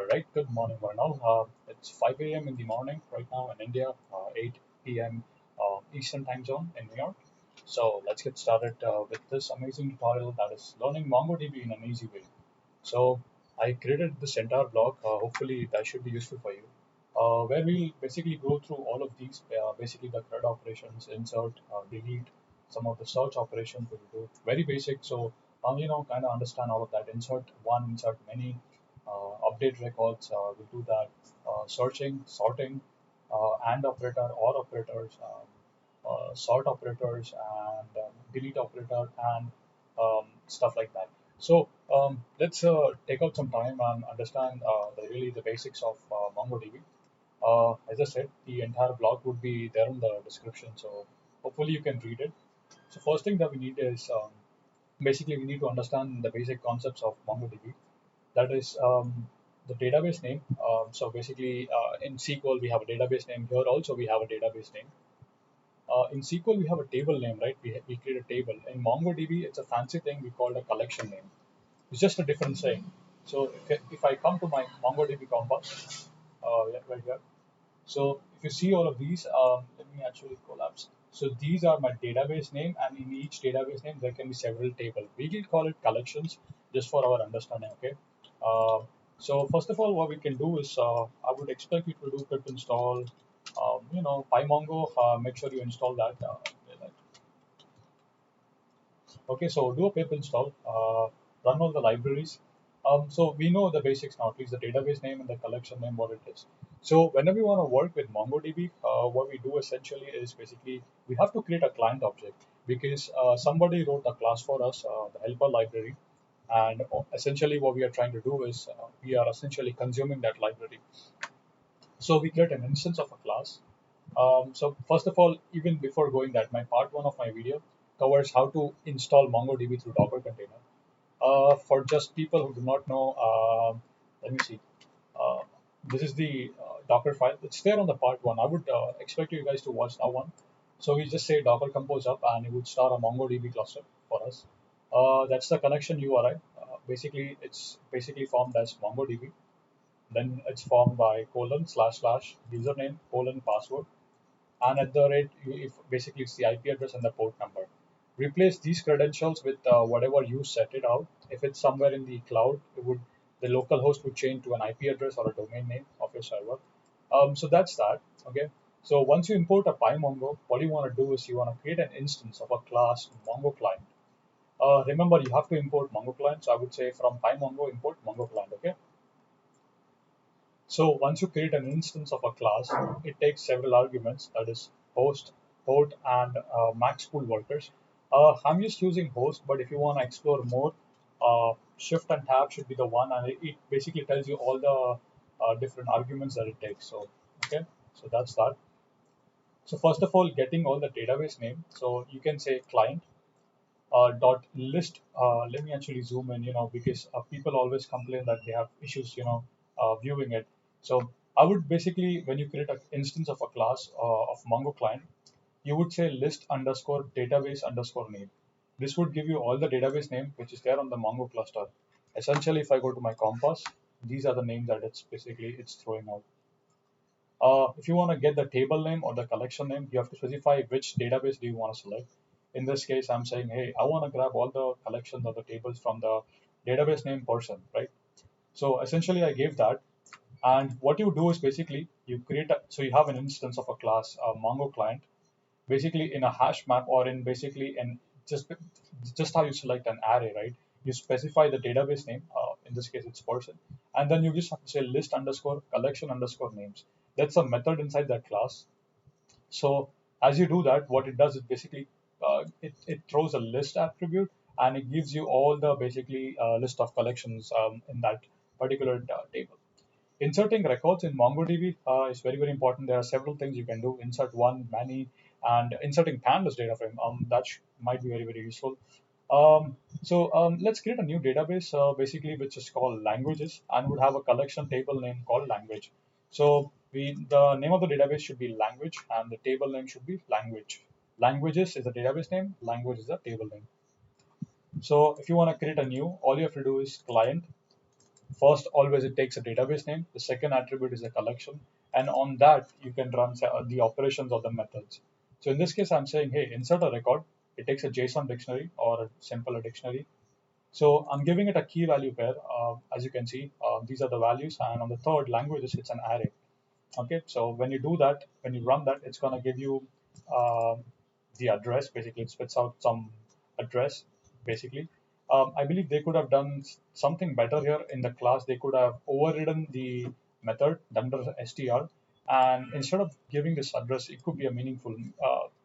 All right, good morning, Varnal. It's 5 a.m. in the morning right now in India, 8 p.m. Eastern time zone in New York. So let's get started with this amazing tutorial that is learning MongoDB in an easy way. So I created this entire blog. Hopefully that should be useful for you, where we'll basically go through all of these, basically the CRUD operations, insert, delete, some of the search operations we'll do. Very basic. So kind of understand all of that. Insert one, insert many, update records. We'll do that. Searching, sorting, and operator, or operators, sort operators, and delete operator, and stuff like that. So let's take out some time and understand really the basics of MongoDB. As I said, the entire blog would be there in the description, so hopefully you can read it. So first thing that we need is basically we need to understand the basic concepts of MongoDB. That is the database name. So basically in SQL we have a database name. Here also we have a database name. In SQL we have a table name, right? We create a table. In MongoDB it's a fancy thing we call a collection name. It's just a different saying. So if I come to my MongoDB compass, right here. So if you see all of these, let me actually collapse. So these are my database name, and in each database name there can be several tables. We will call it collections just for our understanding. Okay. Uh, so first of all, what we can do is I would expect you to do pip install. Pymongo. Make sure you install that. Okay, so do a pip install, run all the libraries. So we know the basics now, at least the database name and the collection name, what it is. So whenever we want to work with MongoDB, what we do essentially is basically we have to create a client object because somebody wrote a class for us, the helper library, and essentially what we are trying to do is we are essentially consuming that library. So we create an instance of a class. So first of all, even before going that, my part one of my video covers how to install MongoDB through Docker container. For just people who do not know, let me see. Uh, this is the Docker file. It's there on the part one. I would expect you guys to watch that one. So we just say Docker compose up, and it would start a MongoDB cluster for us. That's the connection URI. Basically, it's basically formed as MongoDB. Then it's formed by colon slash slash username colon password, and at the rate if basically it's the IP address and the port number. Replace these credentials with whatever you set it out. If it's somewhere in the cloud, it would the local host would change to an IP address or a domain name of your server. So that's that. Okay. So once you import a Pymongo, what you want to do is you want to create an instance of a class Mongo client. Remember, you have to import Mongo client. So I would say from Pymongo import Mongo client. Okay. So once you create an instance of a class, it takes several arguments, that is host, port, and max pool workers. I'm just using host, but if you want to explore more, shift and tab should be the one, and it basically tells you all the different arguments that it takes. So okay, so that's that. So first of all, getting all the database name. So you can say client dot list. Let me actually zoom in, because people always complain that they have issues, viewing it. So I would basically, when you create an instance of a class of Mongo client, you would say list underscore database underscore name. This would give you all the database name which is there on the Mongo cluster. Essentially, if I go to my compass, these are the names that it's throwing out. If you want to get the table name or the collection name, you have to specify which database do you want to select. In this case, I'm saying, hey, I want to grab all the collections of the tables from the database name person, right? So essentially, I gave that. And what you do is basically you create so you have an instance of a class, a Mongo client, basically in a hash map or in basically in just just how you select an array, right? You specify the database name, in this case it's person, and then you just have to say list underscore collection underscore names. That's a method inside that class. So as you do that, what it does is basically it throws a list attribute, and it gives you all the basically list of collections in that particular table. Inserting records in MongoDB is very, very important. There are several things you can do. Insert one, many, and inserting pandas data frame. That might be very, very useful. Let's create a new database, basically, which is called languages, and would have a collection table name called language. So the name of the database should be language, and the table name should be language. Languages is the database name. Language is the table name. So if you want to create a new, all you have to do is client First, always it takes a database name. The second attribute is a collection, and on that you can run the operations of the methods. So in this case, I'm saying, hey, insert a record. It takes a JSON dictionary or a simple dictionary. So I'm giving it a key value pair. As you can see, these are the values, and on the third languages, it's an array. Okay, so when you do that, when you run that, it's gonna give you uh, the address. Basically, it spits out some address. Basically, I believe they could have done something better here in the class. They could have overridden the method under str, and instead of giving this address, it could be a meaningful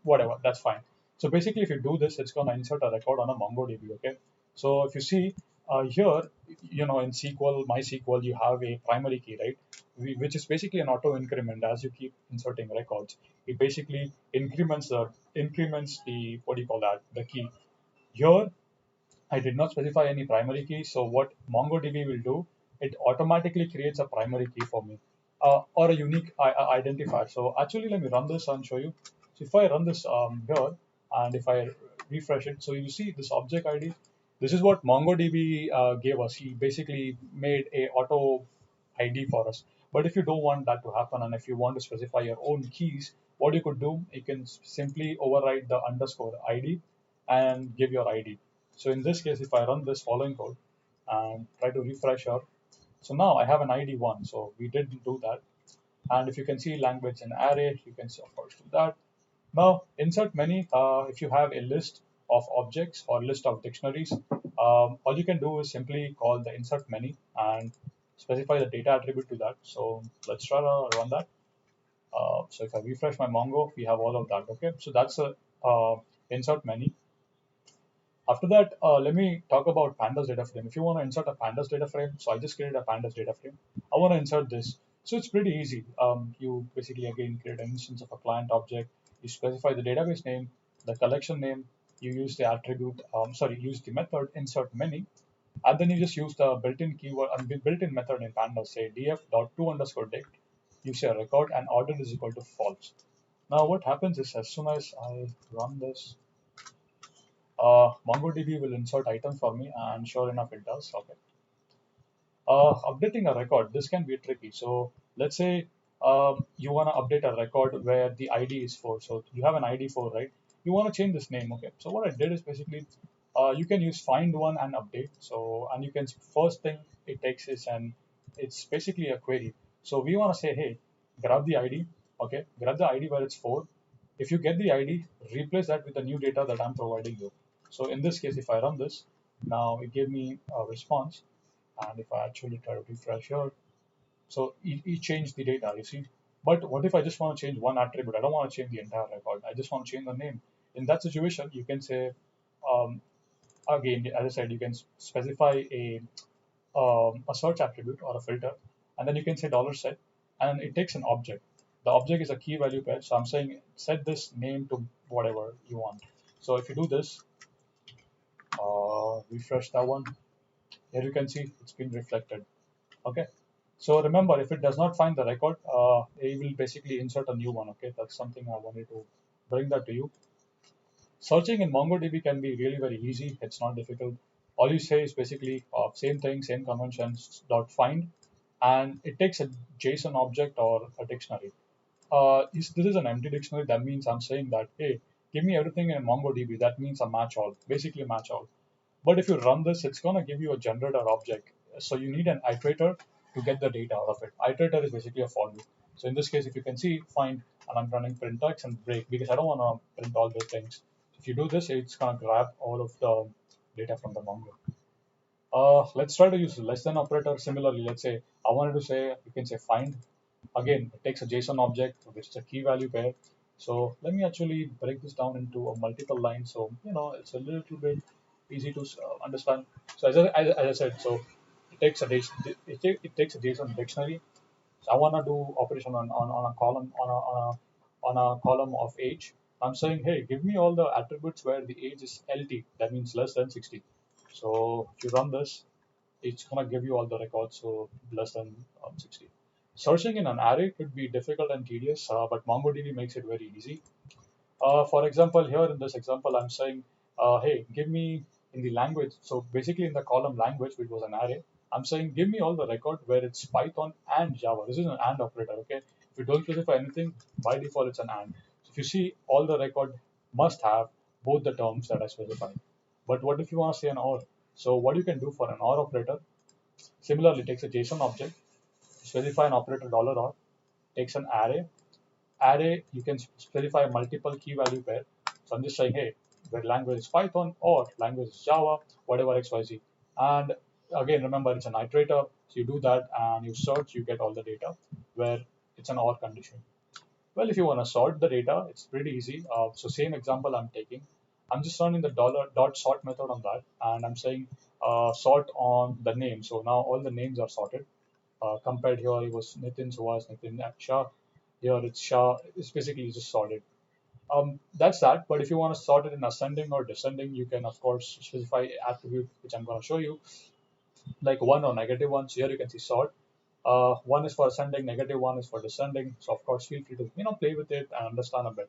whatever. That's fine. So basically, if you do this, it's gonna insert a record on a MongoDB. Okay, so if you see here, in SQL, MySQL, you have a primary key, right? Which is basically an auto increment. As you keep inserting records, it basically increments the, what do you call that, the key. Here I did not specify any primary key, so what MongoDB will do, it automatically creates a primary key for me, or a unique identifier. So actually, let me run this and show you. So if I run this here, and if I refresh it, so you see this object ID. This is what MongoDB gave us. He basically made a auto ID for us. But if you don't want that to happen, and if you want to specify your own keys, what you could do, you can simply override the underscore ID and give your ID. So in this case, if I run this following code and try to refresh her, so now I have an ID one. So we did do that. And if you can see language and array, you can of course do that. Now insert many. If you have a list of objects or list of dictionaries, all you can do is simply call the insert many and specify the data attribute to that. So let's try to run that. So if I refresh my Mongo, we have all of that. Okay, so that's a insert many. After that, let me talk about pandas data frame. If you want to insert a pandas data frame, so I just created a pandas data frame. I want to insert this. So it's pretty easy. You basically again create an instance of a client object. You specify the database name, the collection name. You use the attribute, use the method insert many, and then you just use the built-in keyword and built-in method in pandas. Say df.to underscore dict. You say a record and order is equal to false. Now what happens is as soon as I run this, MongoDB will insert items for me, and sure enough, it does. Okay. Updating a record, this can be tricky. So let's say you want to update a record where the ID is 4. So you have an ID 4, right? You want to change this name. Okay. So what I did is basically you can use find one and update. So, and you can, first thing it takes is, and it's basically a query. So we want to say, hey, grab the ID. Okay. Grab the ID where it's 4. If you get the ID, replace that with the new data that I'm providing you. So in this case, if I run this, now it gave me a response. And if I actually try to refresh here, so it changed the data, you see. But what if I just want to change one attribute? I don't want to change the entire record. I just want to change the name. In that situation, you can say, um, again, as I said, you can specify a search attribute or a filter, and then you can say $set, and it takes an object. The object is a key value pair. So I'm saying set this name to whatever you want. So if you do this, refresh that one. Here you can see it's been reflected. Okay. So remember, if it does not find the record, it will basically insert a new one. Okay, that's something I wanted to bring that to you. Searching in MongoDB can be really very easy. It's not difficult. All you say is basically same thing, same conventions dot find, and it takes a JSON object or a dictionary. This is an empty dictionary. That means I'm saying that, hey, give me everything in MongoDB. That means a match all, basically match all. But if you run this, it's gonna give you a generator object. So you need an iterator to get the data out of it. Iterator is basically a for loop. So in this case, if you can see, find, and I'm running print text and break because I don't want to print all the things. If you do this, it's gonna grab all of the data from the Mongo. Let's try to use less than operator. Similarly, let's say I wanted to say, you can say find. Again, it takes a JSON object, which is a key value pair. So let me actually break this down into a multiple line. So, it's a little bit easy to understand. So as I said, so it takes a it takes a JSON dictionary. So I want to do operation on a column on a column of age. I'm saying, hey, give me all the attributes where the age is LT. That means less than 60. So if you run this, it's gonna give you all the records, so less than 60. Searching in an array could be difficult and tedious, but MongoDB makes it very easy. For example, here in this example, I'm saying, hey, give me in the language. So basically in the column language, which was an array, I'm saying give me all the record where it's Python and Java. This is an AND operator, okay? If you don't specify anything, by default it's an AND. So if you see all the record must have both the terms that I specified. But what if you want to say an OR? So what you can do for an OR operator, similarly takes a JSON object, specify an operator $, takes an array, you can specify multiple key value pair. So I'm just saying, hey, where language is Python or language is Java, whatever XYZ. And again, remember it's an iterator. So you do that and you search, you get all the data where it's an OR condition. Well, if you want to sort the data, it's pretty easy. So same example I'm taking. I'm just running the dot sort method on that, and I'm saying sort on the name. So now all the names are sorted. Compared here, it was Nitin, Suhas, Nitin, Shah. Here it's Shah. It's basically just sorted. That's that. But if you want to sort it in ascending or descending, you can of course specify attribute, which I'm going to show you, like one or negative one. So here you can see sort. One is for ascending, negative one is for descending. So of course, feel free to play with it and understand a bit.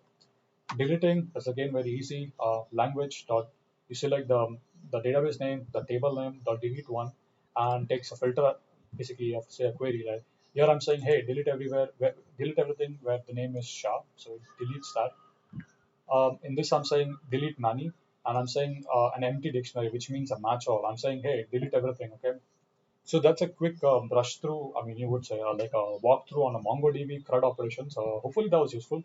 Deleting is again very easy. Language dot, you select the database name, the table name dot delete one, and takes a filter. Basically, you have to say a query, right? Here I'm saying, hey, delete everywhere, delete everything where the name is Shah. So it deletes that. In this, I'm saying delete many, and I'm saying an empty dictionary, which means a match all. I'm saying, hey, delete everything, okay? So that's a quick brush through. I mean, you would say like a walkthrough on a MongoDB CRUD operations. Hopefully that was useful.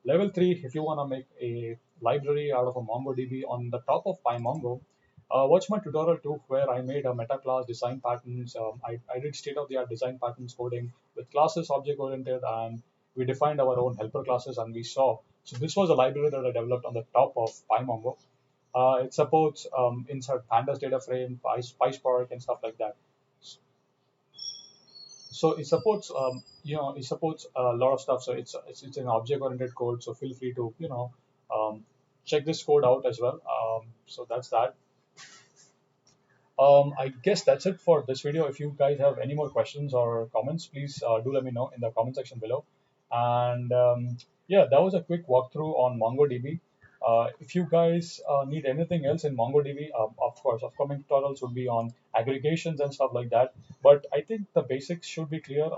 Level 3, if you want to make a library out of a MongoDB on the top of Pymongo, watch my tutorial 2 where I made a meta class design patterns. I did state-of-the-art design patterns coding with classes object-oriented, and we defined our own helper classes, and we saw. So this was a library that I developed on the top of Pymongo. It supports insert pandas data frame, PySpark, and stuff like that. So it supports it supports a lot of stuff. So it's an object oriented code, so feel free to check this code out as well. So that's that. I guess that's it for this video. If you guys have any more questions or comments, please do let me know in the comment section below. And yeah, that was a quick walkthrough on MongoDB. If you guys need anything else in MongoDB, of course, upcoming tutorials would be on aggregations and stuff like that. But I think the basics should be clear.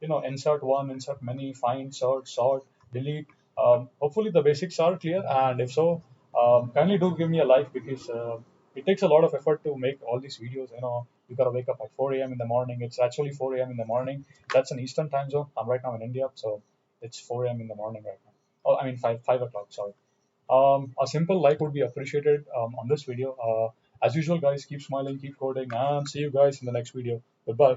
Insert one, insert many, find, search, sort, delete. Hopefully the basics are clear. And if so, kindly do give me a like, because it takes a lot of effort to make all these videos. You gotta wake up at 4 a.m. in the morning. It's actually 4 a.m. in the morning. That's an Eastern time zone. I'm right now in India, so it's 4 a.m. in the morning right now. Oh, I mean 5 o'clock. Sorry. A simple like would be appreciated on this video. As usual, guys, keep smiling, keep coding, and see you guys in the next video. Goodbye.